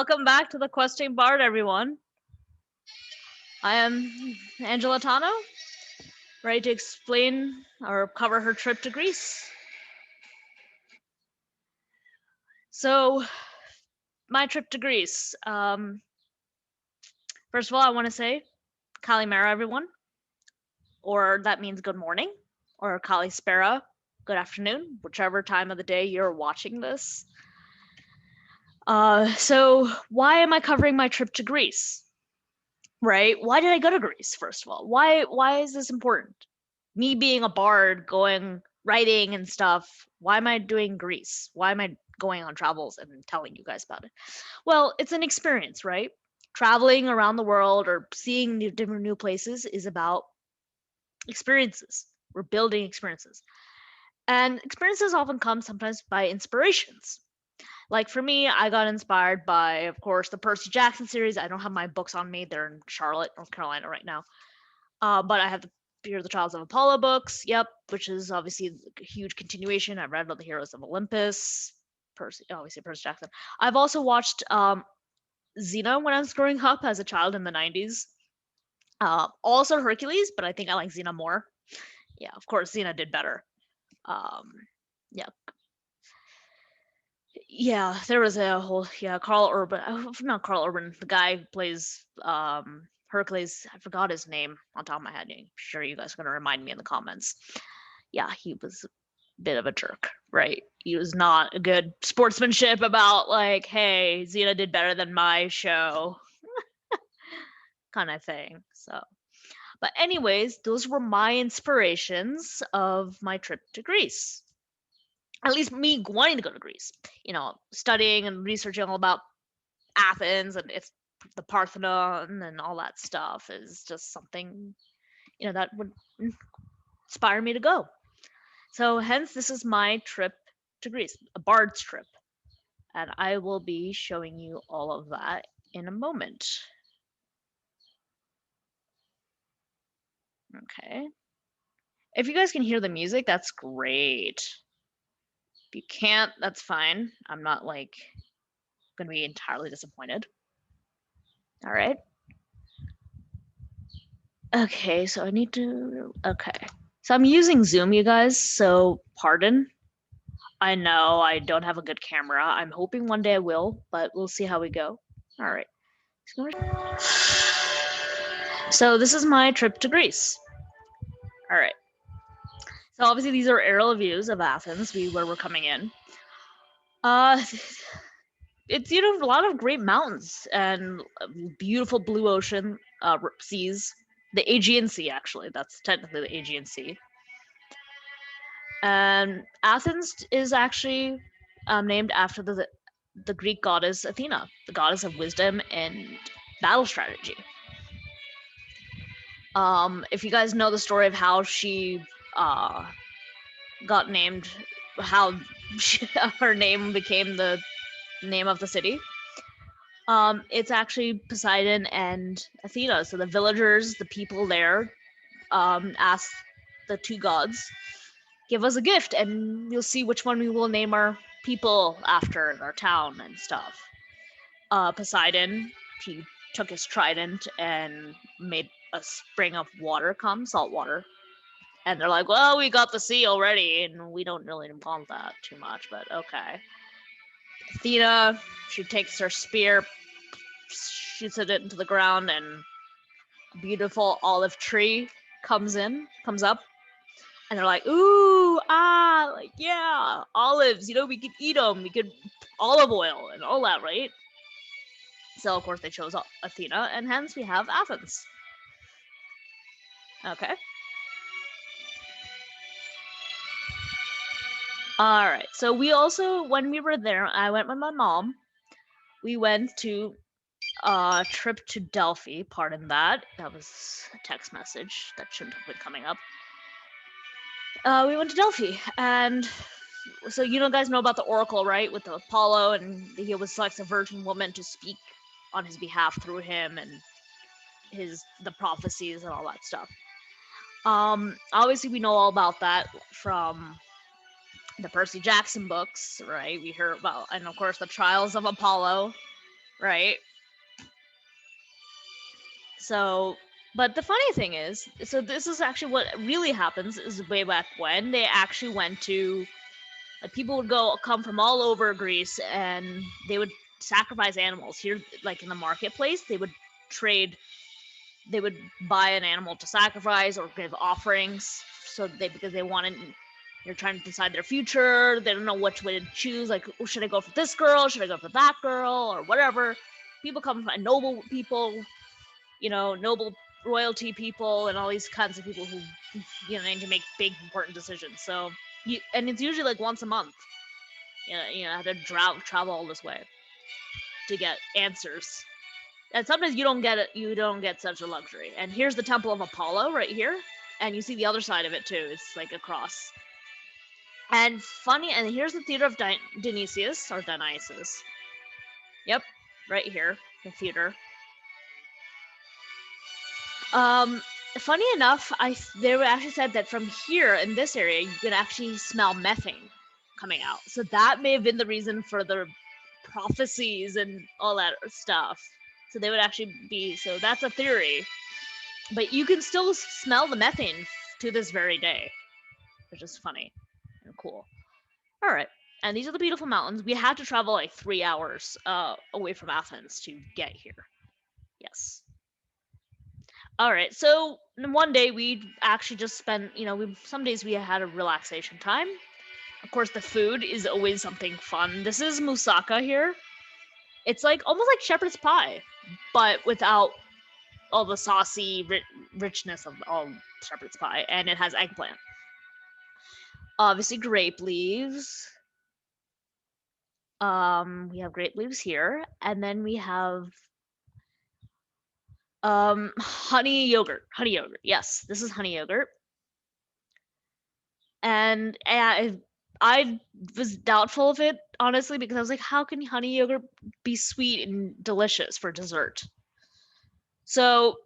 Welcome back to the Questing Bard, everyone. I am Angela Tano, ready to explain or cover her trip to Greece. So, my trip to Greece. First of all, I want to say Kalimera, everyone, or that means good morning, or Kalispera, good afternoon, whichever time of the day you're watching this. So why am I covering my trip to Greece? Right? Why did I go to Greece, first of all? Why is this important? Me being a bard, going writing and stuff, why am I doing Greece? Why am I going on travels and telling you guys about it? Well, it's an experience, right? Traveling around the world or seeing different new places is about experiences. We're building experiences. And experiences often come sometimes by inspirations. Like for me, I got inspired by, of course, the Percy Jackson series. I don't have my books on me; they're in Charlotte, North Carolina, right now. But I have the Fear of the Trials of Apollo books. Yep, which is obviously a huge continuation. I've read about the Heroes of Olympus, obviously Percy Jackson. I've also watched Xena when I was growing up as a child in the 90s. Also Hercules, but I think I like Xena more. Yeah, of course, Xena did better. Um, yeah, yeah, there was a whole Carl Urban, not Carl Urban, the guy who plays Hercules. I forgot his name on top of my head. I'm sure you guys are gonna remind me in the comments. Yeah, he was a bit of a jerk, right? He was not a good sportsmanship about like, hey, Xena did better than my show, kind of thing. So, but anyways, those were my inspirations of my trip to Greece. At least me wanting to go to Greece, studying and researching all about Athens and it's the Parthenon and all that stuff is just something, that would inspire me to go. So hence this is my trip to Greece, a bard's trip. And I will be showing you all of that in a moment. Okay. If you guys can hear the music, that's great. If you can't, that's fine. I'm not like going to be entirely disappointed. All right. Okay, so I need to. Okay. So I'm using Zoom, you guys, so pardon. I know I don't have a good camera. I'm hoping one day I will, but we'll see how we go. All right. So this is my trip to Greece. All right. So obviously these are aerial views of Athens, where we're coming in. It's a lot of great mountains and beautiful blue ocean, seas. The Aegean Sea, actually, that's technically the Aegean Sea. And Athens is actually named after the Greek goddess Athena, the goddess of wisdom and battle strategy. If you guys know the story of how she got named, how her name became the name of the city, it's actually Poseidon and Athena. So the villagers, the people there, asked the two gods, give us a gift and you'll see which one we will name our people after in our town and stuff. Poseidon, he took his trident and made a spring of water come, salt water. And they're like, well, we got the sea already, and we don't really want that too much, but okay. Athena, she takes her spear, shoots it into the ground, and a beautiful olive tree comes up, and they're like, ooh, like, yeah, olives, we could eat them, we could olive oil and all that, right? So, of course, they chose Athena, and hence we have Athens. Okay. All right. So we also, when we were there, I went with my mom. We went to a trip to Delphi. Pardon that. That was a text message that shouldn't have been coming up. We went to Delphi, and so guys know about the oracle, right? With Apollo, and he was selects a virgin woman to speak on his behalf through him, and the prophecies and all that stuff. Obviously, we know all about that from the Percy Jackson books, right? We hear about, and of course, the trials of Apollo. right? So, but the funny thing is, so this is actually what really happens is way back when they actually went to, like, people would come from all over Greece and they would sacrifice animals here, like in the marketplace. They would buy an animal to sacrifice or give offerings, so because they wanted, you're trying to decide their future, they don't know which way to choose, like, oh, should I go for this girl, should I go for that girl, or whatever. People come from noble people, noble royalty people, and all these kinds of people who, need to make big important decisions. So and it's usually like once a month, have to travel all this way to get answers. And sometimes you don't get it. You don't get such a luxury. And here's the Temple of Apollo right here, and you see the other side of it too. It's like a cross. And funny, and here's the theater of Dionysius or Dionysus. Yep, right here, the theater. Funny enough, they actually said that from here in this area you can actually smell methane coming out. So that may have been the reason for the prophecies and all that stuff. So they would actually be, so that's a theory. But you can still smell the methane to this very day, which is funny and cool. All right. And these are the beautiful mountains. We had to travel like 3 hours away from Athens to get here. Yes. All right. So one day we actually just spent, some days we had a relaxation time. Of course, the food is always something fun. This is moussaka here. It's like almost like shepherd's pie, but without all the saucy richness of all shepherd's pie, and it has eggplant. Obviously, grape leaves. We have grape leaves here, and then we have honey yogurt. Honey yogurt. Yes, this is honey yogurt. And I was doubtful of it, honestly, because I was like, how can honey yogurt be sweet and delicious for dessert? So,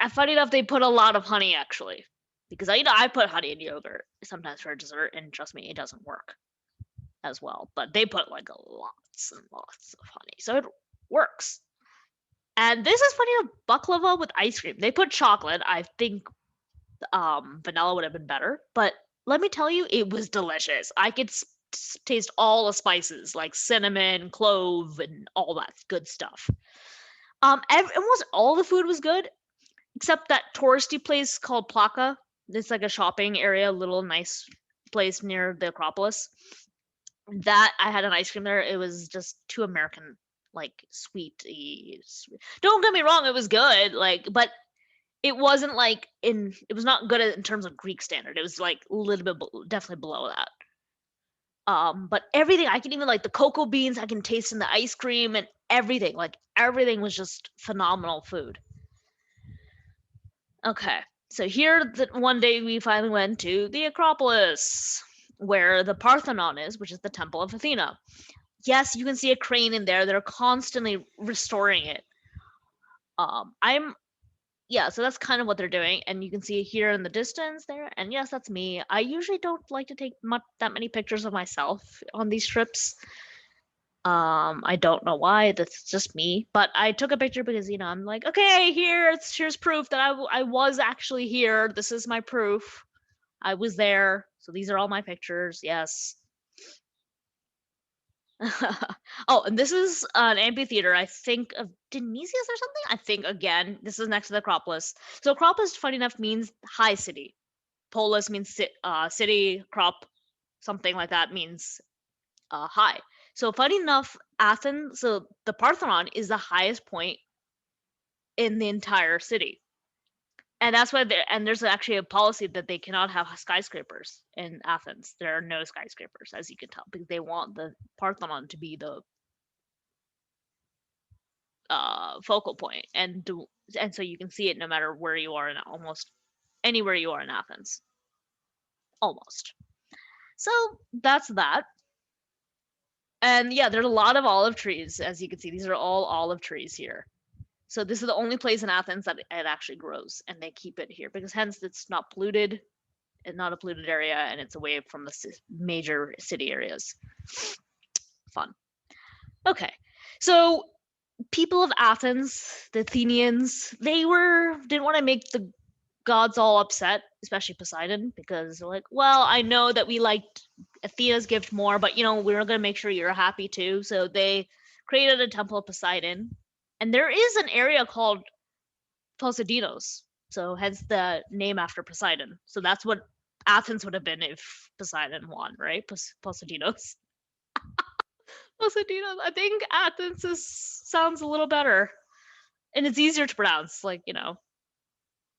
funny enough, they put a lot of honey actually, because I put honey in yogurt sometimes for dessert, and trust me, it doesn't work as well. But they put like lots and lots of honey, so it works. And this is funny enough, baklava with ice cream. They put chocolate. I think vanilla would have been better, but let me tell you, it was delicious. I could taste all the spices like cinnamon, clove, and all that good stuff. Almost all the food was good, except that touristy place called Plaka. It's like a shopping area, little nice place near the Acropolis. That I had an ice cream there. It was just too American, like sweet. Don't get me wrong, it was good, like, but it wasn't like it was not good in terms of Greek standard. It was like a little bit definitely below that. But everything, I can even like the cocoa beans, I can taste in the ice cream and everything. Like everything was just phenomenal food. Okay. So here one day we finally went to the Acropolis, where the Parthenon is, which is the temple of Athena. Yes, you can see a crane in there. They're constantly restoring it. So that's kind of what they're doing, and you can see here in the distance there, and yes, that's me. I usually don't like to take that many pictures of myself on these trips. I don't know why, that's just me, but I took a picture because I'm like, okay, here's proof that I was actually here. This is my proof. I was there, so these are all my pictures. Yes. Oh, and this is an amphitheater, I think, of Dionysius or something. I think, again, this is next to the Acropolis. So Acropolis, funny enough, means high city. Polis means city. Crop, something like that, means high. So funny enough, Athens. So the Parthenon is the highest point in the entire city. And that's why there's actually a policy that they cannot have skyscrapers in Athens. There are no skyscrapers, as you can tell, because they want the Parthenon to be the focal point, and so you can see it no matter where you are in almost anywhere you are in Athens. Almost. So that's that. And yeah, there's a lot of olive trees, as you can see. These are all olive trees here. So this is the only place in Athens that it actually grows, and they keep it here because hence it's not polluted. It's not a polluted area, and it's away from the major city areas. Fun. Okay, so people of Athens, the Athenians, they didn't want to make the gods all upset, especially Poseidon, because they're like, well, I know that we liked Athena's gift more, but we're gonna make sure you're happy too. So they created a temple of Poseidon, and there is an area called Poseidonos, so hence the name after Poseidon. So that's what Athens would have been if Poseidon won, right? Poseidonos. Poseidonos. I think Athens sounds a little better, and it's easier to pronounce.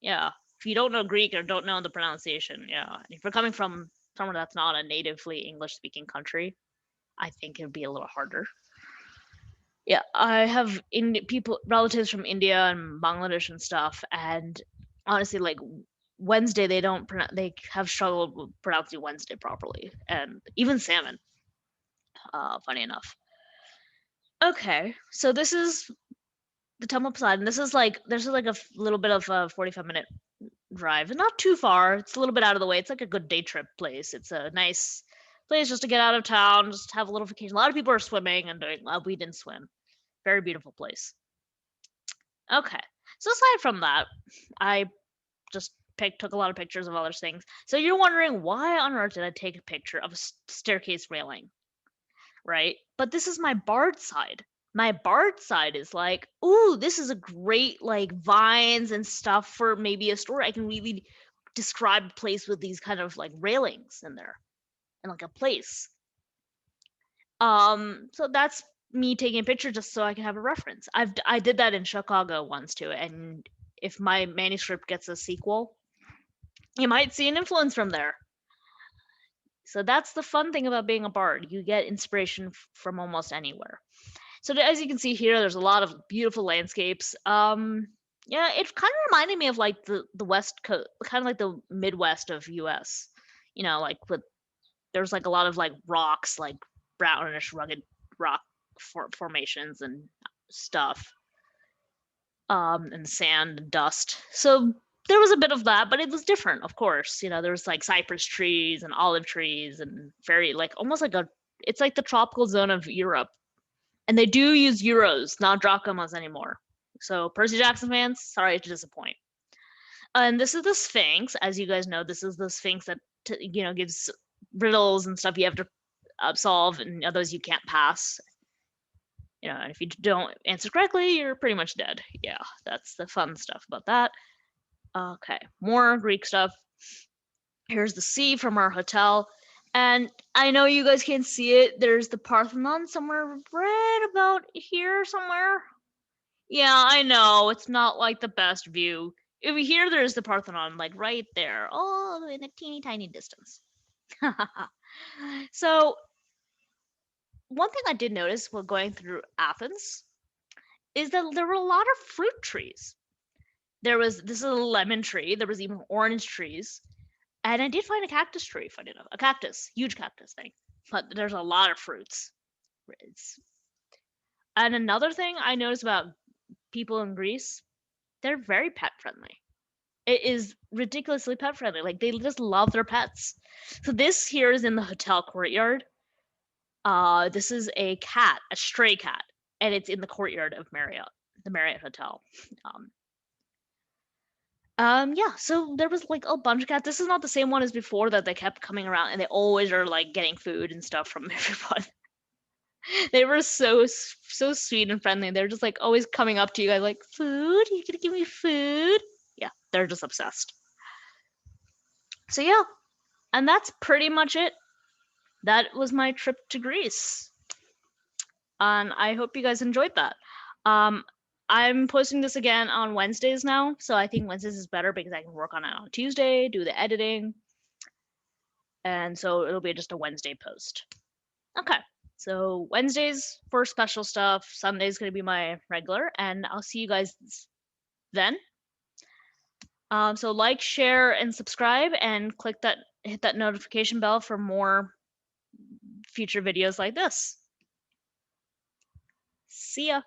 Yeah. If you don't know Greek or don't know the pronunciation, yeah. If you're coming from somewhere that's not a natively English speaking country, I think it would be a little harder. Yeah, I have relatives from India and Bangladesh and stuff, and honestly, like Wednesday, they have struggled with pronouncing Wednesday properly, and even salmon. Funny enough. Okay, so this is the Temple of Poseidon. This is like a little bit of a 45-minute drive, not too far. It's a little bit out of the way. It's like a good day trip place. It's a nice place just to get out of town, just have a little vacation. A lot of people are swimming and doing. We didn't swim. Very beautiful place. Okay. So aside from that, I just took a lot of pictures of other things. So you're wondering why on earth did I take a picture of a staircase railing, right? But this is my bard side. My bard side is like, ooh, this is a great like vines and stuff for maybe a story. I can really describe a place with these kind of like railings in there and like a place. So that's me taking a picture just so I can have a reference. I did that in Chicago once too, and if my manuscript gets a sequel, you might see an influence from there. So that's the fun thing about being a bard. You get inspiration from almost anywhere. So as you can see here, there's a lot of beautiful landscapes. Yeah, it kind of reminded me of like the West Coast, kind of like the Midwest of US. Like there's like a lot of like rocks, like brownish, rugged rock formations and stuff, and sand and dust. So there was a bit of that, but it was different, of course. There was like cypress trees and olive trees and very like almost like it's like the tropical zone of Europe. And they do use euros, not drachmas anymore. So Percy Jackson fans, sorry to disappoint. And this is the Sphinx, as you guys know. This is the Sphinx that gives riddles and stuff you have to solve, and others you can't pass. And if you don't answer correctly, you're pretty much dead. Yeah, that's the fun stuff about that. Okay, more Greek stuff. Here's the sea from our hotel. And I know you guys can't see it. There's the Parthenon somewhere right about here somewhere. Yeah, I know. It's not like the best view. Over here, there's the Parthenon, like right there. Oh, in a teeny tiny distance. So, one thing I did notice while going through Athens is that there were a lot of fruit trees. This is a lemon tree. There was even orange trees. And I did find a cactus tree, funny enough. A cactus, huge cactus thing. But there's a lot of fruits. And another thing I noticed about people in Greece, they're very pet friendly. It is ridiculously pet friendly. Like they just love their pets. So this here is in the hotel courtyard. This is a cat, a stray cat, and it's in the courtyard of the Marriott Hotel. Yeah, so there was like a bunch of cats. This is not the same one as before that they kept coming around and they always are like getting food and stuff from everyone. They were so sweet and friendly. They're just like always coming up to you guys like, food? You gonna give me food? Yeah, they're just obsessed. So yeah, and that's pretty much it. That was my trip to Greece. And I hope you guys enjoyed that. I'm posting this again on Wednesdays now, so I think Wednesdays is better because I can work on it on Tuesday, do the editing, and so it'll be just a Wednesday post. Okay, so Wednesdays for special stuff, Sunday's gonna be my regular, and I'll see you guys then. So like, share, and subscribe, and hit that notification bell for more future videos like this. See ya.